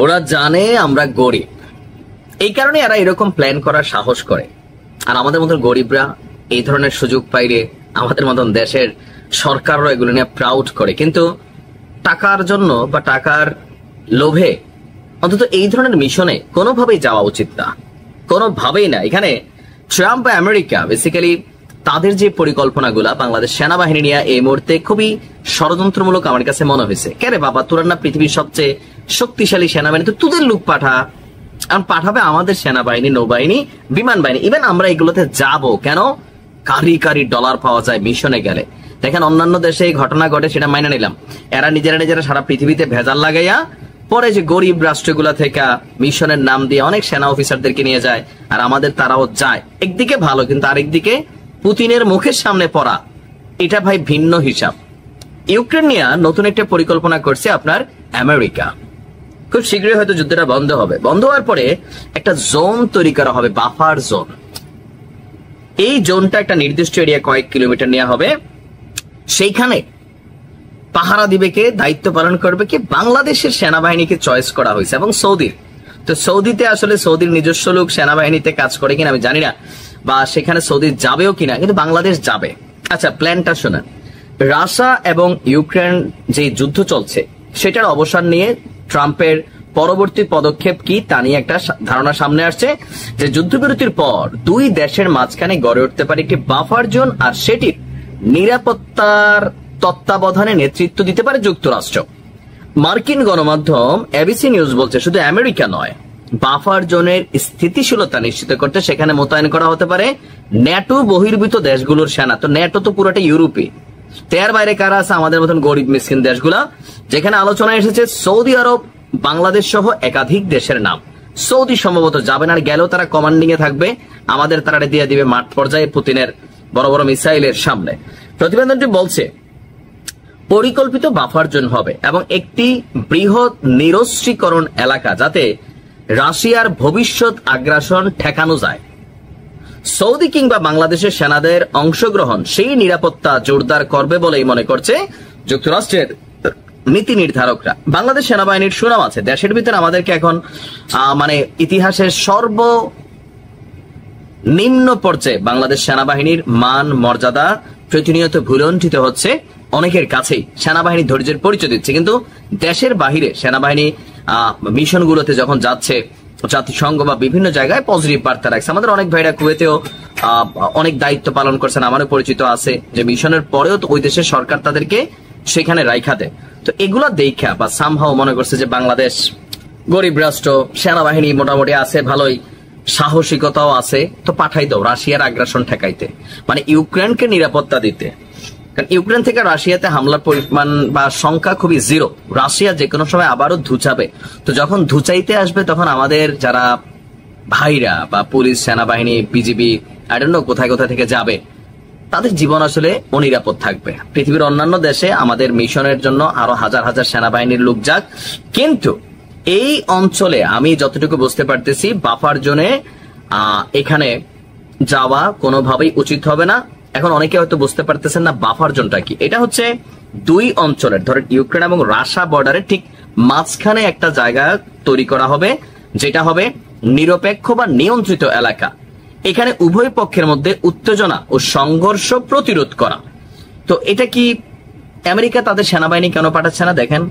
ওরা জানে আমরা গরিব, এই কারণে এরা এরকম প্ল্যান করার সাহস করে। আর আমাদের মতন গরিবরা এই ধরনের সুযোগ পাইলে আমাদের মতন দেশের সরকাররা এগুলো নিয়ে প্রাউড করে। কিন্তু টাকার জন্য বা টাকার লোভে অন্তত এই ধরনের মিশনে কোনোভাবেই যাওয়া উচিত না, কোনোভাবেই না। এখানে ট্রাম্প বা আমেরিকা বেসিক্যালি তাদের যে পরিকল্পনাগুলা বাংলাদেশ সেনাবাহিনী নিয়ে এই মুহূর্তে খুবই ষড়যন্ত্রমূলক আমার কাছে মনে হয়েছে। কেরে বাবা, তোরা না পৃথিবীর সবচেয়ে শক্তিশালী সেনাবাহিনী, তো তোদের লোক পাঠাবে আমাদের সেনাবাহিনী, নৌবাহিনী, বিমান বাহিনী। ইভেন আমরা এগুলোতে যাব কেন? কারি কারি ডলার পাওয়া যায় মিশনে গেলে। দেখেন অন্যান্য দেশে এই ঘটনা ঘটে, সেটা মাইনে নিলাম। এরা নিজেরা সারা পৃথিবীতে ভেজাল লাগাইয়া পরে যে গরিব রাষ্ট্রগুলা থেকে মিশনের নাম দিয়ে অনেক সেনা অফিসারদেরকে নিয়ে যায়, আর আমাদের তারাও যায়। একদিকে ভালো, কিন্তু আরেকদিকে পুতিনের মুখের সামনে পড়া, এটা ভাই ভিন্ন হিসাব। ইউক্রেন নিয়ে নতুন একটা পরিকল্পনা করছে আপনার আমেরিকা। খুব শীঘ্রই হয়তো যুদ্ধটা বন্ধ হবে। বন্ধ হওয়ার পরে একটা জোন তৈরি করা হবে, বাফার জোন। এই জোনটা একটা নির্দিষ্ট এরিয়া কয়েক কিলোমিটার নেওয়া হবে। সেইখানে পাহারা দিবে কে, দায়িত্ব পালন করবে কে? বাংলাদেশের সেনাবাহিনীকে চয়েস করা হয়েছে এবং সৌদির। তো সৌদিতে আসলে সৌদির নিজস্ব লোক সেনাবাহিনীতে কাজ করে কিনা আমি জানি না, বা সেখানে সৌদি যাবেও কিনা, কিন্তু বাংলাদেশ যাবে। আচ্ছা, প্ল্যানটা শোনেন। রাশিয়া এবং ইউক্রেন যে যুদ্ধ চলছে সেটার অবসান নিয়ে ট্রাম্পের পরবর্তী পদক্ষেপ কি তা নিয়ে একটা ধারণা সামনে আসছে, যে যুদ্ধবিরতির পর দুই দেশের মাঝখানে গড়ে উঠতে পারে একটি বাফার জোন, আর সেটির নিরাপত্তার তত্ত্বাবধানে নেতৃত্ব দিতে পারে যুক্তরাষ্ট্র। মার্কিন গণমাধ্যম এবিসি নিউজ বলছে শুধু আমেরিকা নয়, বাফার জোনের স্থিতিশীলতা নিশ্চিত করতে সেখানে মোতায়েন করা হতে পারে ন্যাটো বহির্ভূত দেশগুলোর সেনা। তো ন্যাটো তো পুরোটা ইউরোপে, এর বাইরে কারা আছে? আমাদের মতন গরিব মিসকিন দেশগুলা। যেখানে আলোচনায় এসেছে সৌদি আরব, বাংলাদেশ সহ একাধিক দেশের নাম। সৌদি সম্ভবত যাবে না, আর গেলেও তারা কমান্ডিং এ থাকবে, আমাদের তারা দিয়ে দিবে মাঠ পর্যায়ে পুতিনের বড় বড় মিসাইলের সামনে। প্রতিবেদনটি বলছে পরিকল্পিত বাফার জোন হবে এবং একটি বৃহৎ নিরস্ত্রীকরণ এলাকা, যাতে রাশিয়ার ভবিষ্যৎ আগ্রাসন ঠেকানো যায়। সৌদি কিংবা বাংলাদেশের সেনাদের অংশগ্রহণ সেই নিরাপত্তা জোরদার করবে বলেই মনে করছে যুক্তরাষ্ট্রের নীতি নির্ধারকরা। বাংলাদেশ সেনাবাহিনীর সুনাম আছে দেশের ভিতরে। আমাদেরকে এখন ইতিহাসের সর্বনিম্ন পর্যায়ে বাংলাদেশ সেনাবাহিনীর মান মর্যাদা প্রতিনিয়ত ভুলণ্ঠিত হচ্ছে অনেকের কাছেই। সেনাবাহিনী ধৈর্যের পরিচয় দিচ্ছে, কিন্তু দেশের বাহিরে সেনাবাহিনী মিশনগুলোতে যখন যাচ্ছে, জাতিসংঘ বা বিভিন্ন জায়গায় পজিটিভ বার্তা রাখছে। আমাদের অনেক ভাইরা কুয়েতেও অনেক দায়িত্ব পালন করছেন, আমারও পরিচিত আছে, যে মিশনের পরেও তো ওই দেশের সরকার তাদেরকে সেখানে রাইখা দেয়। তো এগুলা দেখা বা সামহাও মনে করছে যে বাংলাদেশ গরিব রাষ্ট্র, সেনাবাহিনী মোটামুটি আছে, ভালোই সাহসিকতাও আছে, তো পাঠাই দাও রাশিয়ার আগ্রাসন ঠেকাইতে, মানে ইউক্রেনকে নিরাপত্তা দিতে। কারণ ইউক্রেন থেকে রাশিয়াতে হামলার পরিমাণ বা সংখ্যা খুবই জিরো। রাশিয়া যে কোনো সময় আবারও ধুচাবে। তো যখন ধুচাইতে আসবে তখন আমাদের যারা ভাইরা বা পুলিশ, সেনাবাহিনী, বিজিবি, আই ডোন্ট নো কোথায় কোথায় থেকে যাবে, তাদের জীবন আসলে অনিরাপদ থাকবে। পৃথিবীর অন্যান্য দেশে আমাদের মিশনের জন্য আরো হাজার হাজার সেনাবাহিনীর লোক যাক, কিন্তু এই অঞ্চলে আমি যতটুকু বুঝতে পারতেছি বাফার জোনে এখানে যাওয়া কোনোভাবেই উচিত হবে না। এখন অনেকে হয়তো বুঝতে পারতেছেন না বাফার জোনটা কি। এটা হচ্ছে দুই অঞ্চলের, ধরেন ইউক্রেন এবং রাশিয়া বর্ডারের ঠিক মাঝখানে একটা জায়গা তৈরি করা হবে, যেটা হবে নিরপেক্ষ বা নিয়ন্ত্রিত এলাকা। এখানে উভয় পক্ষের মধ্যে উত্তেজনা ও সংঘর্ষ প্রতিরোধ করা। তো এটা কি আমেরিকা তাদের সেনাবাহিনী কেন পাঠাচ্ছে না? দেখেন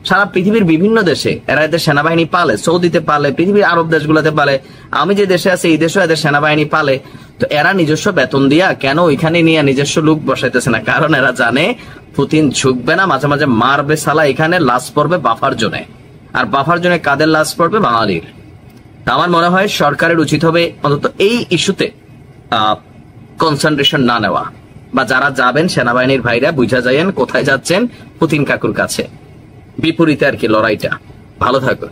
সারা পৃথিবীর বিভিন্ন দেশে এরা এদের সেনাবাহিনী পালে, সৌদিতে পালে, পৃথিবীর আরব দেশগুলোতে পালে, আমি যে দেশে আছি এই দেশেও এদের সেনাবাহিনী পালে। তো এরা নিজস্ব বেতন দিয়া কেন ওইখানে নিয়ে নিজস্ব লোক বসাইতেছে না? কারণ এরা জানে পুতিন ঝুঁকবে না, মাঝে মাঝে মারবে সালা। এখানে লাশ পড়বে বাফার জোনে, আর বাফার জোনে কাদের লাশ পড়বে? বাঙালির। আমার মনে হয় সরকারের উচিত হবে অন্তত এই ইস্যুতে কনসেন্ট্রেশন না নেওয়া, বা যারা যাবেন সেনাবাহিনীর ভাইরা বুঝা যায়েন কোথায় যাচ্ছেন, পুতিন কাকুর কাছে। বিপরীতে আর কি লড়াইটা। ভালো থাকুন।